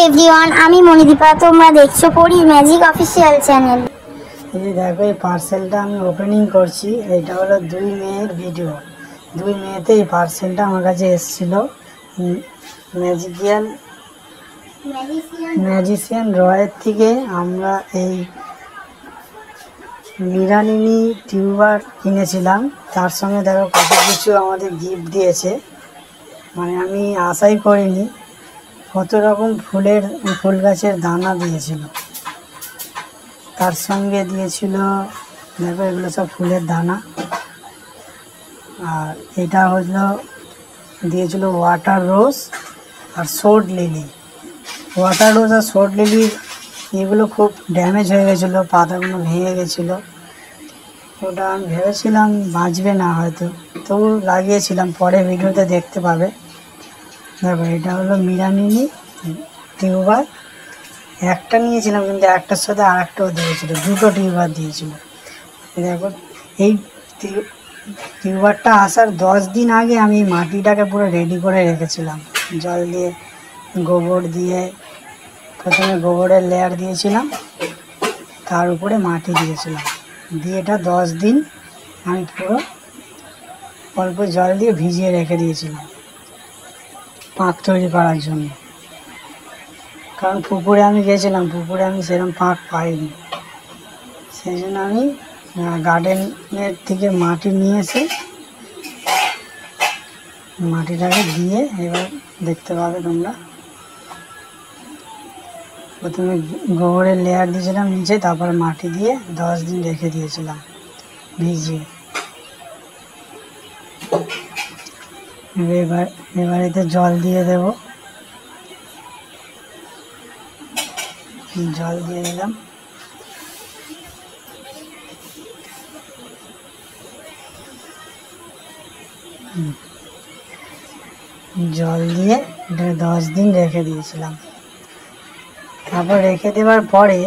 Everyone, আমি মণিদীপা। তোমরা দেখছো পরি ম্যাজিক অফিসিয়াল চ্যানেল। এই দেখো, এই পার্সেলটা আমি ওপেনিং করছি। এটা হলো 2 মেয়ের ভিডিও। 2 মেয়েতে এই পার্সেলটা আমার কাছে এসেছিল। ম্যাজিশিয়ান রয়ের থেকে আমরা এই মিরানিনি টিউবার কিনেছিলাম। তার সঙ্গে দেখো কত কিছু আমাদের গিফট দিয়েছে, মানে আমি আশাই করিনি। কত রকম ফুল গাছের দানা দিয়েছিল, তার সঙ্গে দিয়েছিল দেখো এগুলো সব ফুলের দানা। আর এটা হলো দিয়েছিল ওয়াটার রোজ আর শোড লিলি। ওয়াটার রোজ আর শোড লিলির এগুলো খুব ড্যামেজ হয়ে গেছিলো, পাতাগুলো ভেঙে গেছিলো। ওটা আমি ভেবেছিলাম বাঁচবে না হয়তো, তবু লাগিয়েছিলাম, পরে ভিডিওতে দেখতে পাবে। দেখো এটা হলো মিরানিনি টিউবার। একটা নিয়েছিলাম, কিন্তু একটার সাথে আর একটাও দিয়েছিল, 2টো টিউবার দিয়েছিল। দেখো এই টিউবারটা আসার 10 দিন আগে আমি মাটিটাকে পুরো রেডি করে রেখেছিলাম। জল দিয়ে, গোবর দিয়ে, প্রথমে গোবরের লেয়ার দিয়েছিলাম, তার উপরে মাটি দিয়েছিলাম, দিয়ে এটা 10 দিন আমি পুরো অল্প জল দিয়ে ভিজিয়ে রেখে দিয়েছিলাম পাঁক তৈরি করার জন্য। কারণ পুকুরে আমি গেছিলাম, পুকুরে আমি সেরকম পাঁক পাইনি, সেই জন্য আমি গার্ডেনের থেকে মাটি নিয়ে এসে মাটিটাকে দিয়ে এবার দেখতে পাবে তোমরা। প্রথমে গোবরের লেয়ার দিয়েছিলাম নিচে, তারপর মাটি দিয়ে 10 দিন রেখে দিয়েছিলাম ভিজিয়ে। এবার এতে জল দিয়ে দেব। জল দিয়ে দিলাম। জল দিয়ে এটা 10 দিন রেখে দিয়েছিলাম। তারপর রেখে দেওয়ার পরে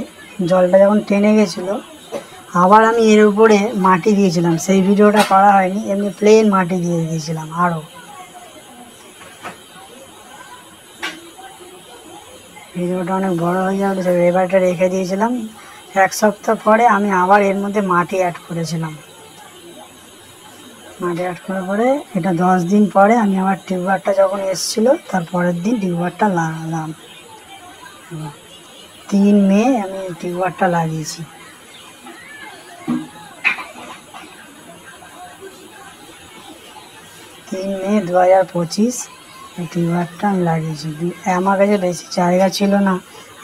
জলটা যখন টেনে গেছিলো, আবার আমি এর উপরে মাটি দিয়েছিলাম। সেই ভিডিওটা করা হয়নি, এমনি প্লেন মাটি দিয়ে দিয়েছিলাম। আরও ভিডিওটা অনেক বড় হয়ে যাবে, এবারটা রেখে দিয়েছিলাম। 1 সপ্তাহ পরে আমি আবার এর মধ্যে মাটি অ্যাড করেছিলাম। মাটি অ্যাড করার পরে এটা 10 দিন পরে আমি আবার টিউবারটা যখন এসেছিলো, তার পরের দিন টিউবারটা লাগালাম। 3 মে আমি টিউবারটা লাগিয়েছি। 3 মে 2025 এই টিউবারটা আমি লাগিয়েছি। আমার কাছে বেশি জায়গা ছিল না,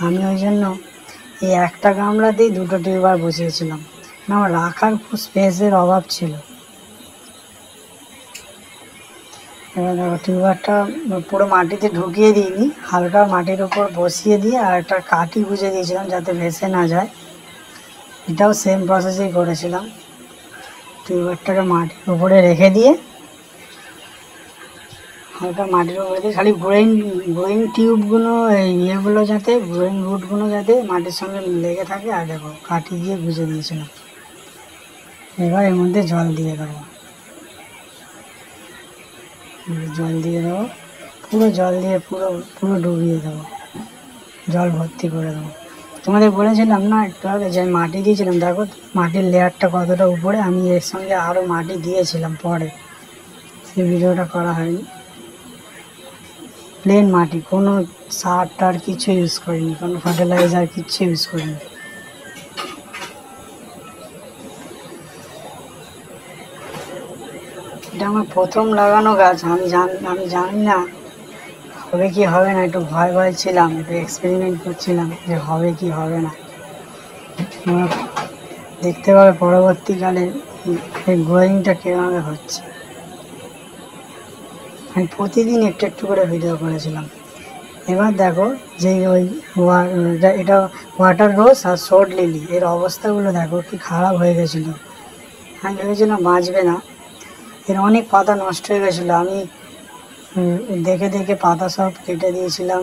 আমি ওই জন্য এই একটা গামলাতেই 2টো টিউবার বসিয়েছিলাম, না আমার রাখার খুব স্পেসের অভাব ছিল। এবার দেখো টিউবারটা পুরো মাটিতে ঢুকিয়ে দিইনি, হালকা মাটির উপর বসিয়ে দিয়ে আর একটা কাঠি গুঁজে দিয়েছিলাম যাতে ভেসে না যায়। এটাও সেম প্রসেসেই করেছিলাম। টিউবারটাকে মাটির উপরে রেখে দিয়ে হালকা মাটির উপরে দিয়ে খালি গ্রোয়িং টিউবগুলো, এই ইয়েগুলো যাতে, গ্রোয়িং রুটগুলো যাতে মাটির সঙ্গে লেগে থাকে। আর দেখো কাঠি দিয়ে গুঁজে দিয়েছিলাম। এবার এর মধ্যে জল দিয়ে দেবো। জল দিয়ে দেবো, পুরো জল দিয়ে পুরো ডুবিয়ে দেবো, জল ভর্তি করে দেবো। তোমাদের বলেছিলাম না একটু আগে যে আমি মাটি দিয়েছিলাম, দেখো মাটির লেয়ারটা কতটা উপরে। আমি এর সঙ্গে আরও মাটি দিয়েছিলাম পরে, সেই ভিডিওটা করা হয়নি। প্লেন মাটি, কোনো সার টার কিছু ইউজ করিনি, কোনো ফার্টিলাইজার কিচ্ছু ইউজ করিনি। এটা আমার প্রথম লাগানো গাছ। আমি জানি না হবে কি হবে না, একটু ভয় ছিলাম, একটু এক্সপেরিমেন্ট করছিলাম যে হবে কি হবে না। তোমরা দেখতে পাবে পরবর্তীকালে এই গ্রোয়িংটা কীভাবে হচ্ছে। আমি প্রতিদিন একটু একটু করে ভিডিও করেছিলাম। এবার দেখো যে এটা ওয়াটার রোজ আর শোড লিলি, এর অবস্থাগুলো দেখো কি খারাপ হয়ে গেছিলো। আমি ভেবেছিলাম বাঁচবে না, এর অনেক পাতা নষ্ট হয়ে গেছিলো। আমি দেখে পাতা সব কেটে দিয়েছিলাম।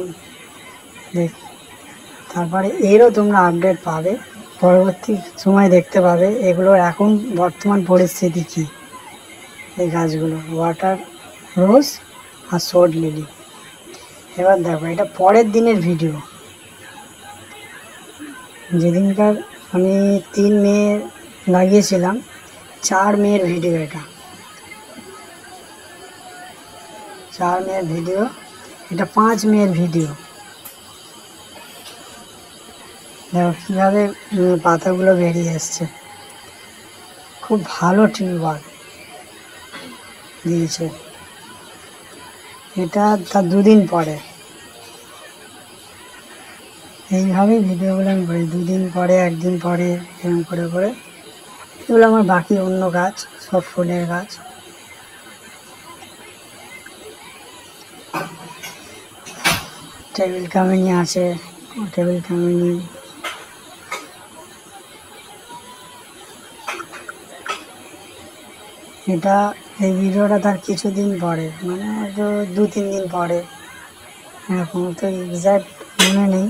তারপরে এরও তোমরা আপডেট পাবে, পরবর্তী সময় দেখতে পাবে এগুলোর এখন বর্তমান পরিস্থিতি কী। এই গাছগুলো ওয়াটার রোজ আর শোড লিলি। এবার দেখো এটা পরের দিনের ভিডিও, যেদিনকার আমি 3 মে লাগিয়েছিলাম, 4 মের ভিডিও এটা, 4 মের ভিডিও, এটা 5 মের ভিডিও। দেখো কীভাবে পাতাগুলো বেরিয়ে এসছে। খুব ভালো টিউবওয়েল দিয়েছে। এটা তার 2 দিন পরে। এইভাবেই ভিডিওগুলো আমি করি, 2 দিন পরে, 1 দিন পরে, এরকম করে করে। এগুলো আমার বাকি অন্য গাছ, সব ফুলের গাছ। টেবিল কামিনী আছে, টেবিল কামিনী। এটা এই ভিডিওটা তার কিছুদিন পরে, মানে হয়তো 2-3 দিন পরে, এখন তো এক্সাক্ট মনে নেই।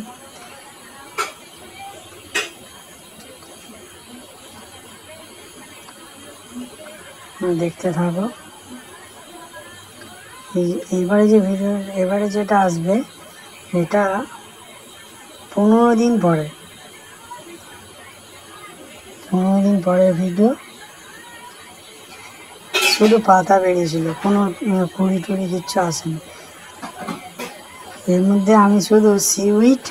দেখতে থাকো। এইবারে যে ভিডিও, এবারে যেটা আসবে এটা 15 দিন পরে, 15 দিন পরের ভিডিও। শুধু পাতা বেরিয়েছিল, কোনো কুড়ি টুড়ি কিচ্ছু আসেনি। এর মধ্যে আমি শুধু সিউইড,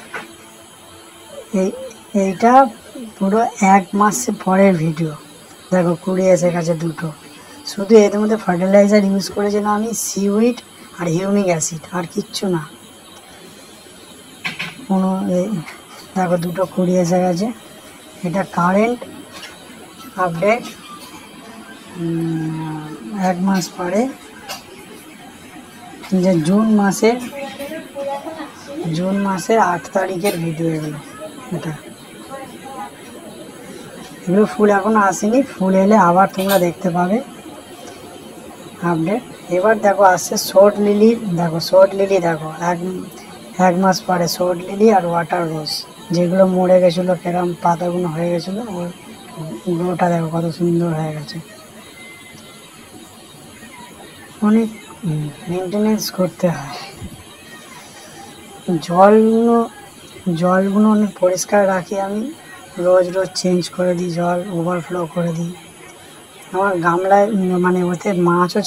এইটা পুরো 1 মাস পরের ভিডিও। দেখো কুড়ি এসে গেছে 2টো। শুধু এর মধ্যে ফার্টিলাইজার ইউজ করেছিলাম আমি, সিউইড আর হিউমিক অ্যাসিড, আর কিচ্ছু না। কোনো দেখো 2টো কুড়ি এসে গেছে। এটা কারেন্ট আপডেট 1 মাস পরে, যে জুন মাসের 8 তারিখের ভিডিও এগুলো। এগুলো ফুল এখনো আসেনি, ফুল এলে আবার তোমরা দেখতে পাবে আপডেট। এবার দেখো আসছে শর্ট লিলি। দেখো শর্ট লিলি, দেখো 1 মাস পরে শর্ট লিলি আর ওয়াটার রোজ, যেগুলো মরে গেছিলো, কেরম পাতাগুলো হয়ে গেছিলো, ওটা দেখো কত সুন্দর হয়ে গেছে। অনেক মেনটেনেন্স করতে হয়। জলগুলো অনেক পরিষ্কার রাখি আমি, রোজ চেঞ্জ করে দিই, জল ওভারফ্লো করে দিই। আমার গামলায় মানে ওতে মাছও